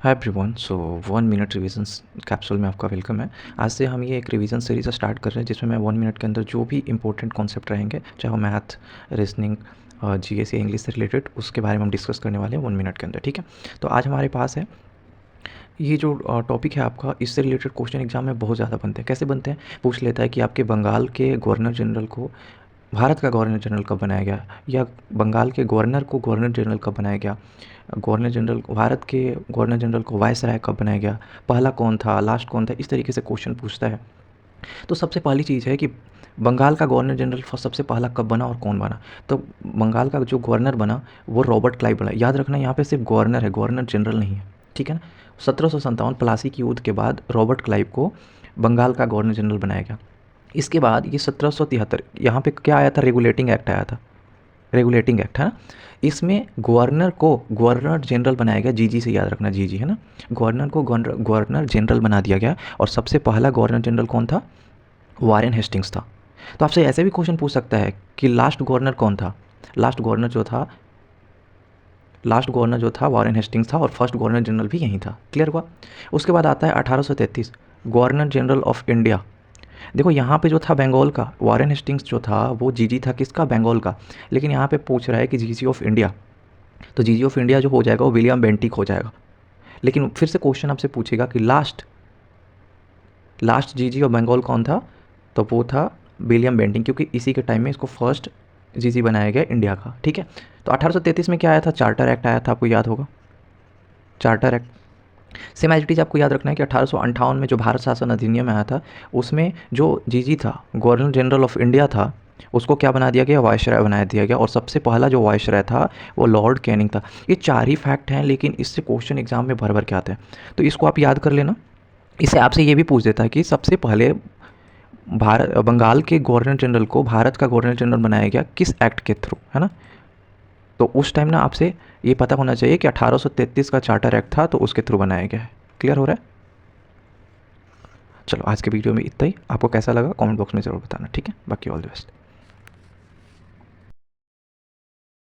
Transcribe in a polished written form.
Hi everyone, सो 1 minute revision capsule में आपका welcome है। आज से हम ये एक रिवीजन सीरीज स्टार्ट कर रहे हैं जिसमें मैं 1 मिनट के अंदर जो भी इंपॉर्टेंट कॉन्सेप्ट रहेंगे, चाहे वो मैथ, रीजनिंग, जीएस या इंग्लिश से रिलेटेड, उसके बारे में हम डिस्कस करने वाले हैं 1 मिनट के अंदर। ठीक है, तो आज हमारे पास है ये जो टॉपिक है आपका, इससे रिलेटेड क्वेश्चन एग्जाम में बहुत ज़्यादा बनते हैं। कैसे बनते हैं? पूछ लेता है कि आपके बंगाल के गवर्नर जनरल को भारत का गवर्नर जनरल कब बनाया गया, या बंगाल के गवर्नर को गवर्नर जनरल कब बनाया गया, गवर्नर जनरल भारत के गवर्नर जनरल को वायसराय कब बनाया गया, पहला कौन था, लास्ट कौन था, इस तरीके से क्वेश्चन पूछता है। तो सबसे पहली चीज़ है कि बंगाल का गवर्नर जनरल सबसे पहला कब बना और कौन बना। तो बंगाल का जो गवर्नर बना वो रॉबर्ट क्लाइव बना। याद रखना, यहाँ पे सिर्फ गवर्नर है, गवर्नर जनरल नहीं है। ठीक है ना। 1757 प्लासी की युद्ध के बाद रॉबर्ट क्लाइव को बंगाल का गवर्नर जनरल बनाया गया। इसके बाद ये 1773 यहाँ पे क्या आया था, रेगुलेटिंग एक्ट आया था। रेगुलेटिंग एक्ट है ना, इसमें गवर्नर को गवर्नर जनरल बनाया गया। जीजी से याद रखना, जीजी है ना। गवर्नर को गवर्नर जनरल बना दिया गया। और सबसे पहला गवर्नर जनरल कौन था? वारेन हेस्टिंग्स था। तो आपसे ऐसे भी क्वेश्चन पूछ सकता है कि लास्ट गवर्नर कौन था। लास्ट गवर्नर जो था वारेन हेस्टिंग्स था, और फर्स्ट गवर्नर जनरल भी यही था। क्लियर हुआ। उसके बाद आता है 1833, गवर्नर जनरल ऑफ इंडिया। देखो यहाँ पे जो था बंगाल का, वारेन हेस्टिंग्स जो था वो जीजी था किसका? बंगाल का। लेकिन यहाँ पे पूछ रहा है कि जीजी ऑफ इंडिया, तो जीजी ऑफ इंडिया जो हो जाएगा वो विलियम बेंटिक हो जाएगा। लेकिन फिर से क्वेश्चन आपसे पूछेगा कि लास्ट जीजी ऑफ बंगाल कौन था, तो वो था विलियम बेंटिक, क्योंकि इसी के टाइम में इसको फर्स्ट जीजी बनाया गया इंडिया का। ठीक है। तो 1833 में क्या आया था? चार्टर एक्ट आया था, आपको याद होगा, charter act. Same as it is आपको याद रखना है कि 1858 में जो भारत शासन अधिनियम आया था, उसमें जो जीजी था, गवर्नर जनरल ऑफ इंडिया था, उसको क्या बना दिया गया? वायसराय बना दिया गया। और सबसे पहला जो वायसराय था वो लॉर्ड कैनिंग था। ये 4 ही फैक्ट हैं, लेकिन इससे क्वेश्चन एग्जाम में भर भर के आते हैं, तो इसको आप याद कर लेना। इससे आपसे ये भी पूछ देता है कि सबसे पहले बंगाल के गवर्नर जनरल को भारत का गवर्नर जनरल बनाया गया किस एक्ट के थ्रू, है ना। तो उस टाइम ना आपसे ये पता होना चाहिए कि 1833 का चार्टर एक्ट था, तो उसके थ्रू बनाया गया है। क्लियर हो रहा है? चलो आज के वीडियो में इतना ही। आपको कैसा लगा कमेंट बॉक्स में ज़रूर बताना। ठीक है, बाकी ऑल द बेस्ट।